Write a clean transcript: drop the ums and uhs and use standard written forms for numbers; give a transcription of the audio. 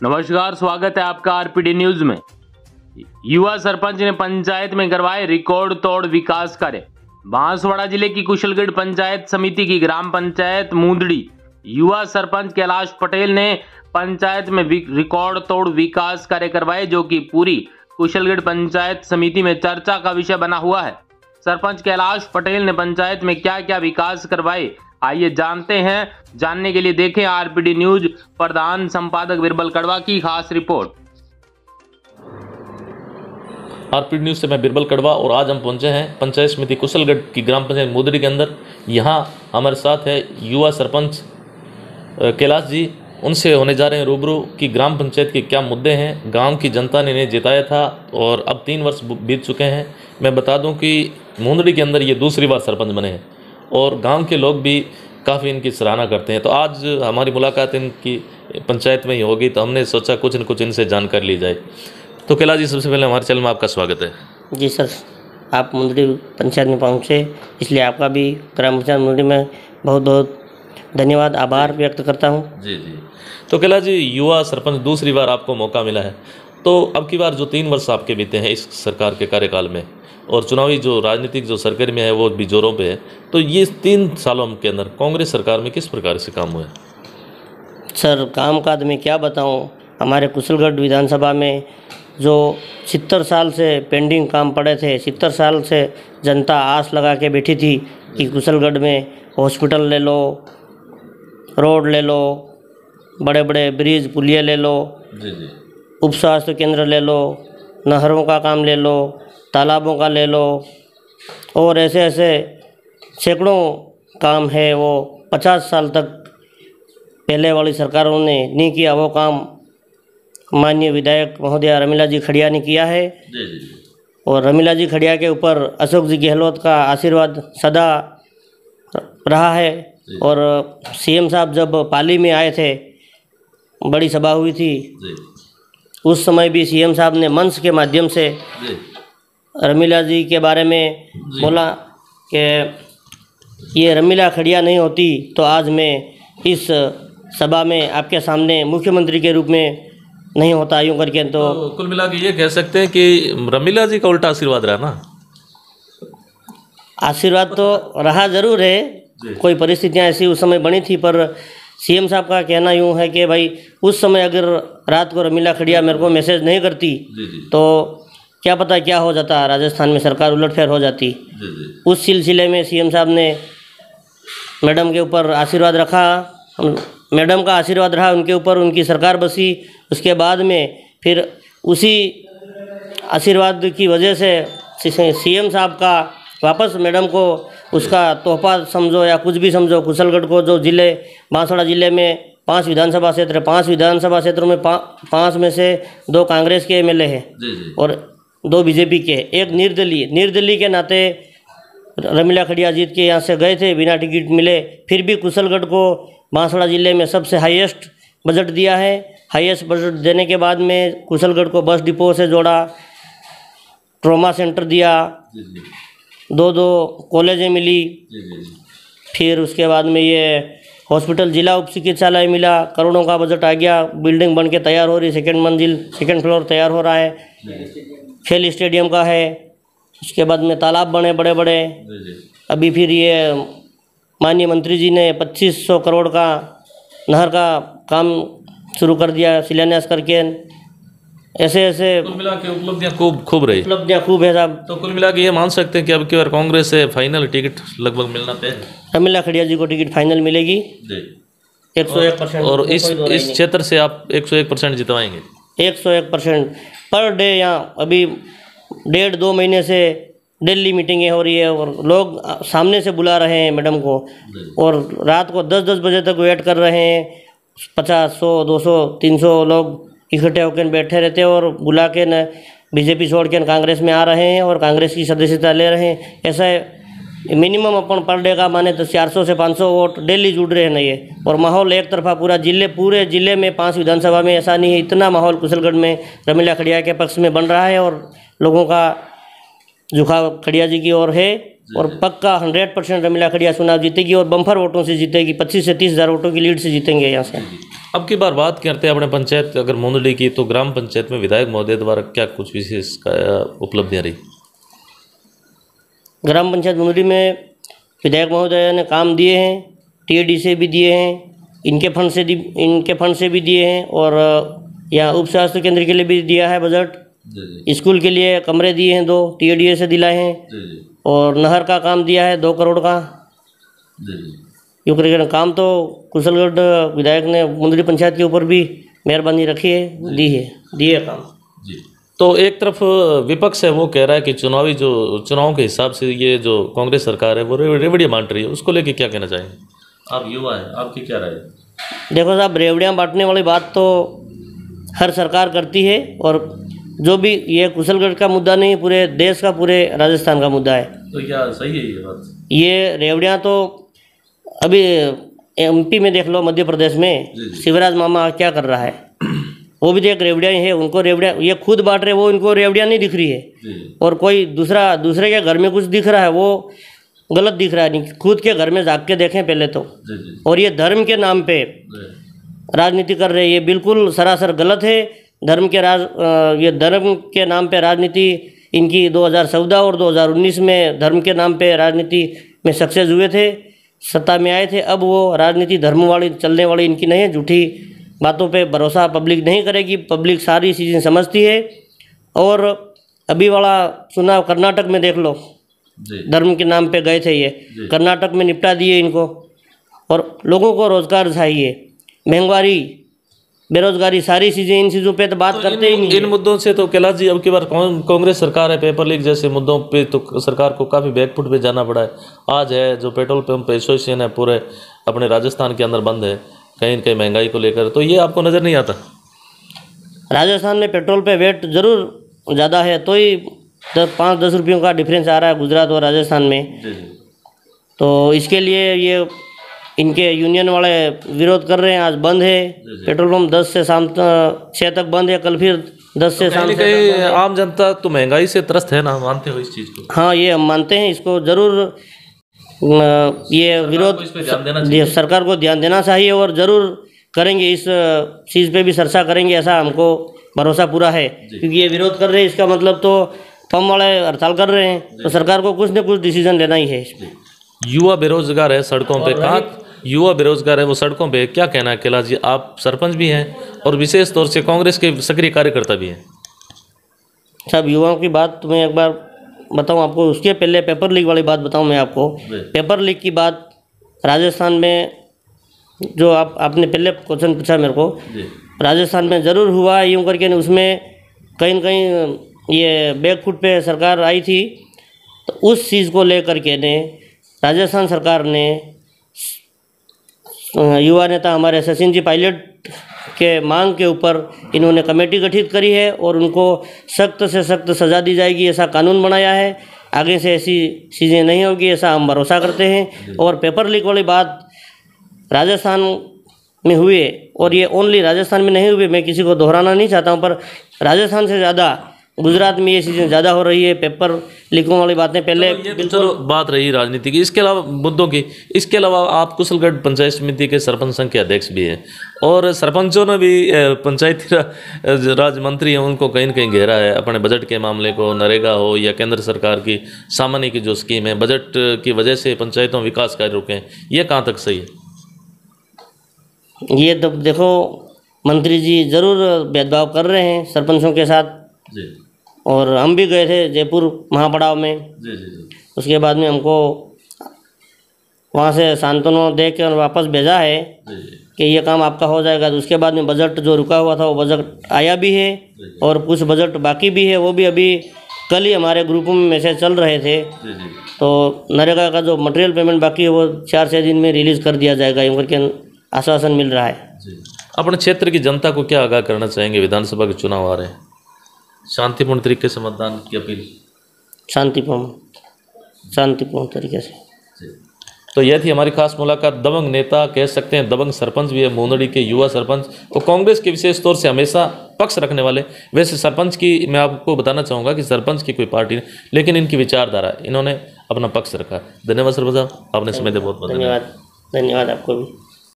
नमस्कार, स्वागत है आपका आरपीडी न्यूज में। युवा सरपंच ने पंचायत में करवाए रिकॉर्ड तोड़ विकास कार्य। बांसवाड़ा जिले की कुशलगढ़ पंचायत समिति की ग्राम पंचायत मूंदड़ी युवा सरपंच कैलाश पटेल ने पंचायत में रिकॉर्ड तोड़ विकास कार्य करवाए, जो कि पूरी कुशलगढ़ पंचायत समिति में चर्चा का विषय बना हुआ है। सरपंच कैलाश पटेल ने पंचायत में क्या क्या विकास करवाए, आइए जानते हैं। जानने के लिए देखें आरपीडी न्यूज प्रधान संपादक बिरबल कड़वा की खास रिपोर्ट। आरपीडी न्यूज से मैं बिरबल कड़वा और आज हम पहुंचे हैं पंचायत समिति कुशलगढ़ की ग्राम पंचायत मूंदड़ी के अंदर। यहाँ हमारे साथ है युवा सरपंच कैलाश जी। उनसे होने जा रहे हैं रूबरू कि ग्राम पंचायत के क्या मुद्दे हैं। गांव की जनता ने इन्हें जिताया था और अब 3 वर्ष बीत चुके हैं। मैं बता दूं कि मूंदड़ी के अंदर ये दूसरी बार सरपंच बने हैं और गांव के लोग भी काफ़ी इनकी सराहना करते हैं। तो आज हमारी मुलाकात इनकी पंचायत में ही होगी, तो हमने सोचा कुछ न कुछ इनसे जानकारी ली जाए। तो कैलाश जी, सबसे पहले हमारे चैनल में आपका स्वागत है। जी सर, आप मूंदड़ी पंचायत में पहुँचे, इसलिए आपका भी ग्राम पंचायत मूंदड़ी में बहुत बहुत धन्यवाद, आभार व्यक्त करता हूँ। जी। तो कैलाश जी, युवा सरपंच दूसरी बार आपको मौका मिला है, तो अब की बार जो 3 वर्ष आपके बीते हैं इस सरकार के कार्यकाल में और चुनावी जो राजनीतिक जो सरगर्मी है वो भी जोरों पे है, तो ये 3 सालों के अंदर कांग्रेस सरकार में किस प्रकार से काम हुआ है? सर, काम का तो मैं क्या बताऊं। हमारे कुशलगढ़ विधानसभा में जो 70 साल से पेंडिंग काम पड़े थे, 70 साल से जनता आस लगा के बैठी थी कि कुशलगढ़ में हॉस्पिटल ले लो, रोड ले लो, बड़े बड़े ब्रिज पुलिया ले लो, उप स्वास्थ्य केंद्र ले लो, नहरों का काम ले लो, तालाबों का ले लो, और ऐसे ऐसे सैकड़ों काम है वो 50 साल तक पहले वाली सरकारों ने नहीं किया। वो काम माननीय विधायक महोदया रमीला जी खड़िया ने किया है। और रमीला जी खड़िया के ऊपर अशोक जी गहलोत का आशीर्वाद सदा रहा है। और सीएम साहब जब पाली में आए थे, बड़ी सभा हुई थी, उस समय भी सीएम साहब ने मंच के माध्यम से रमीला जी के बारे में बोला कि ये रमीला खड़िया नहीं होती तो आज मैं इस सभा में आपके सामने मुख्यमंत्री के रूप में नहीं होता, यूँ करके। तो कुल मिला के ये कह सकते हैं कि रमीला जी का उल्टा आशीर्वाद रहा ना? आशीर्वाद तो रहा ज़रूर है, कोई परिस्थितियाँ ऐसी उस समय बनी थी, पर सीएम साहब का कहना यूँ है कि भाई उस समय अगर रात को रमीला खड़िया मेरे को मैसेज नहीं करती तो क्या पता क्या हो जाता, राजस्थान में सरकार उलटफेर हो जाती। उस सिलसिले में सीएम साहब ने मैडम के ऊपर आशीर्वाद रखा, मैडम का आशीर्वाद रहा उनके ऊपर, उनकी सरकार बसी। उसके बाद में फिर उसी आशीर्वाद की वजह से सीएम साहब का वापस मैडम को उसका तोहफा समझो या कुछ भी समझो, कुशलगढ़ को जो जिले बांसवाड़ा जिले में 5 विधानसभा क्षेत्र है, 5 विधानसभा क्षेत्रों में 5 में से 2 कांग्रेस के एमएलए हैं और 2 बीजेपी के, एक निर्दलीय के नाते रमीला खड़िया जीत के यहाँ से गए थे, बिना टिकट मिले। फिर भी कुशलगढ़ को बांसवाड़ा जिले में सबसे हाईएस्ट बजट दिया है। हाईएस्ट बजट देने के बाद में कुशलगढ़ को बस डिपो से जोड़ा, ट्रॉमा सेंटर दिया, 2 कॉलेजें मिली। फिर उसके बाद में ये हॉस्पिटल जिला उप चिकित्सालय मिला, करोड़ों का बजट आ गया, बिल्डिंग बन के तैयार हो रही, सेकेंड फ्लोर तैयार हो रहा है, खेल स्टेडियम का है। उसके बाद में तालाब बने बड़े बड़े। अभी फिर ये माननीय मंत्री जी ने 2500 करोड़ का नहर का काम शुरू कर दिया शिलान्यास करके। ऐसे ऐसे कुल मिला के उपलब्धियाँ खूब रही। उपलब्धियाँ खूब है साहब। तो कुल मिला के ये मान सकते हैं कि अब की बार कांग्रेस से फाइनल टिकट लगभग मिलना तय है। रमीला खड़िया जी को टिकट फाइनल मिलेगी 101%। और इस क्षेत्र से आप 101% जितवाएंगे? 101% पर डे। यहाँ अभी 1.5-2 महीने से दिल्ली मीटिंगें हो रही है और लोग सामने से बुला रहे हैं मैडम को, और रात को 10-10 बजे तक वेट कर रहे हैं। 50, 100, 200, 300 लोग इकट्ठे होकर बैठे रहते हैं और बुला के न बीजेपी छोड़ के कांग्रेस में आ रहे हैं और कांग्रेस की सदस्यता ले रहे हैं। ऐसा मिनिमम अपन पर डे का माने तो 400 से 500 वोट डेली जुड़ रहे हैं ना ये। और माहौल एक तरफा पूरे जिले में 5 विधानसभा में ऐसा नहीं है, इतना माहौल कुशलगढ़ में रमीला खड़िया के पक्ष में बन रहा है और लोगों का झुकाव खड़िया जी की ओर है। और पक्का 100% रमीला खड़िया चुनाव जीतेगी और बम्पर वोटों से जीतेगी, 25 से 30 हज़ार वोटों की लीड से जीतेंगे यहाँ से। अब की बार बात करते हैं अपने पंचायत अगर मुंदड़ी की, तो ग्राम पंचायत में विधायक महोदय द्वारा क्या कुछ विशेष उपलब्धियाँ रही? ग्राम पंचायत मुंदड़ी में विधायक महोदय ने काम दिए हैं, टीएडी से भी दिए हैं, इनके फंड से भी दिए हैं, और यहाँ उप स्वास्थ्य केंद्र के लिए भी दिया है बजट। स्कूल के लिए कमरे दिए हैं 2, टीएडीए से दिलाए हैं, और नहर का काम दिया है 2 करोड़ का। यूँ करके काम तो कुशलगढ़ विधायक ने मुंदड़ी पंचायत के ऊपर भी मेहरबानी रखी है, दिए काम। तो एक तरफ विपक्ष है वो कह रहा है कि चुनाव के हिसाब से ये जो कांग्रेस सरकार है वो रेवड़ियाँ बांट रही है, उसको लेके क्या कहना चाहेंगे? आप युवा हैं, आपकी क्या राय है? देखो साहब, रेवड़ियाँ बांटने वाली बात तो हर सरकार करती है, और जो भी ये कुशलगढ़ का मुद्दा नहीं, पूरे देश का, पूरे राजस्थान का मुद्दा है। तो क्या सही है ये बात? ये रेवड़ियाँ तो अभी एमपी में देख लो, मध्य प्रदेश में शिवराज मामा क्या कर रहा है, वो भी तो एक रेवड़ियाँ है। उनको रेवड़ियाँ ये खुद बांट रहे, वो उनको रेवड़ियाँ नहीं दिख रही है, और कोई दूसरे के घर में कुछ दिख रहा है वो गलत दिख रहा है। नहीं, खुद के घर में जाके देखें पहले तो। और ये धर्म के नाम पे राजनीति कर रहे हैं, ये बिल्कुल सरासर गलत है। ये धर्म के नाम पे राजनीति इनकी 2014 और 2019 में धर्म के नाम पे राजनीति में सक्सेस हुए थे, सत्ता में आए थे। अब वो राजनीति धर्म वाली चलने वाली इनकी नहीं है, झूठी बातों पे भरोसा पब्लिक नहीं करेगी। पब्लिक सारी चीज़ें समझती है। और अभी वाला चुनाव कर्नाटक में देख लो, धर्म के नाम पे गए थे ये, कर्नाटक में निपटा दिए इनको। और लोगों को रोजगार चाहिए, महंगाई, बेरोजगारी, सारी चीज़ें, इन चीज़ों पे तो बात करते ही नहीं। इन मुद्दों से तो कैलाश जी अब की बार कांग्रेस सरकार है, पेपर लीक जैसे मुद्दों पे तो सरकार को काफ़ी बैकफुट पे जाना पड़ा है। आज है जो पेट्रोल पंप एसोसिएशन है पूरे अपने राजस्थान के अंदर बंद है, कहीं न कहीं महंगाई को लेकर, तो ये आपको नज़र नहीं आता? राजस्थान में पेट्रोल पे वेट ज़रूर ज़्यादा है, तो ही 5-10 रुपयों का डिफरेंस आ रहा है गुजरात और राजस्थान में। तो इसके लिए ये इनके यूनियन वाले विरोध कर रहे हैं। आज बंद है पेट्रोल पंप, 10 से शाम 6 तक बंद है, कल फिर 10 से शाम 6 तक। आम जनता तो महंगाई से त्रस्त है ना, मानते हो इस चीज़ को? हाँ, ये हम मानते हैं, इसको ज़रूर ये विरोध सरकार को ध्यान देना चाहिए, और ज़रूर करेंगे, इस चीज़ पे भी चर्चा करेंगे, ऐसा हमको भरोसा पूरा है। क्योंकि ये विरोध कर रहे हैं, इसका मतलब तो पंप वाले हड़ताल कर रहे हैं, तो सरकार को कुछ न कुछ डिसीजन लेना ही है। युवा बेरोजगार है सड़कों पे, कहाँ युवा बेरोजगार है वो सड़कों पे, क्या कहना है कैलाश जी? आप सरपंच भी हैं और विशेष तौर से कांग्रेस के सक्रिय कार्यकर्ता भी हैं। सब युवाओं की बात मैं एक बार बताऊं आपको, उसके पहले पेपर लीक वाली बात बताऊं मैं आपको। पेपर लीक की बात राजस्थान में, जो आपने पहले क्वेश्चन पूछा मेरे को, राजस्थान में ज़रूर हुआ है यूँ करके, उसमें कहीं न कहीं ये बैकफुट पे सरकार आई थी। तो उस चीज़ को लेकर के ने राजस्थान सरकार ने, युवा नेता हमारे सचिन जी पायलट के मांग के ऊपर इन्होंने कमेटी गठित करी है, और उनको सख्त से सख्त सज़ा दी जाएगी, ऐसा कानून बनाया है। आगे से ऐसी चीज़ें नहीं होगी, ऐसा हम भरोसा करते हैं। और पेपर लीक वाली बात राजस्थान में हुए, और ये ओनली राजस्थान में नहीं हुए, मैं किसी को दोहराना नहीं चाहता हूँ, पर राजस्थान से ज़्यादा गुजरात में ये चीज़ें ज़्यादा हो रही है, पेपर लीकों वाली बातें पहले। चलो बात रही राजनीति की, इसके अलावा मुद्दों की, इसके अलावा आप कुशलगढ़ पंचायत समिति के सरपंच संघ के अध्यक्ष भी हैं, और सरपंचों ने भी पंचायती राज मंत्री हैं, उनको कहीं न कहीं घेरा है अपने बजट के मामले को, नरेगा हो या केंद्र सरकार की सामान्य की जो स्कीम है, बजट की वजह से पंचायतों विकास कार्य रुके हैं, ये कहाँ तक सही है? ये तो देखो, मंत्री जी ज़रूर भेदभाव कर रहे हैं सरपंचों के साथ जी। और हम भी गए थे जयपुर महापड़ाव में जी। उसके बाद में हमको वहाँ से सांत्वना दे के वापस भेजा है कि ये काम आपका हो जाएगा। तो उसके बाद में बजट जो रुका हुआ था वो बजट आया भी है, और कुछ बजट बाकी भी है, वो भी अभी कल ही हमारे ग्रुप में मैसेज चल रहे थे। तो नरेगा का जो मटेरियल पेमेंट बाकी है वो 4-6 दिन में रिलीज़ कर दिया जाएगा, यूँ करके आश्वासन मिल रहा है। अपने क्षेत्र की जनता को क्या आगाह करना चाहेंगे? विधानसभा के चुनाव आ रहे हैं, शांतिपूर्ण तरीके से मतदान की अपील। शांतिपूर्ण तरीके से। तो यह थी हमारी खास मुलाकात। दबंग नेता कह सकते हैं, दबंग सरपंच भी है मुंदड़ी के, युवा सरपंच, और कांग्रेस के विशेष तौर से हमेशा पक्ष रखने वाले। वैसे सरपंच की मैं आपको बताना चाहूँगा कि सरपंच की कोई पार्टी नहीं, लेकिन इनकी विचारधारा, इन्होंने अपना पक्ष रखा। धन्यवाद सरपंच साहब, आपने समय दिया, बहुत बहुत धन्यवाद। धन्यवाद आपको भी।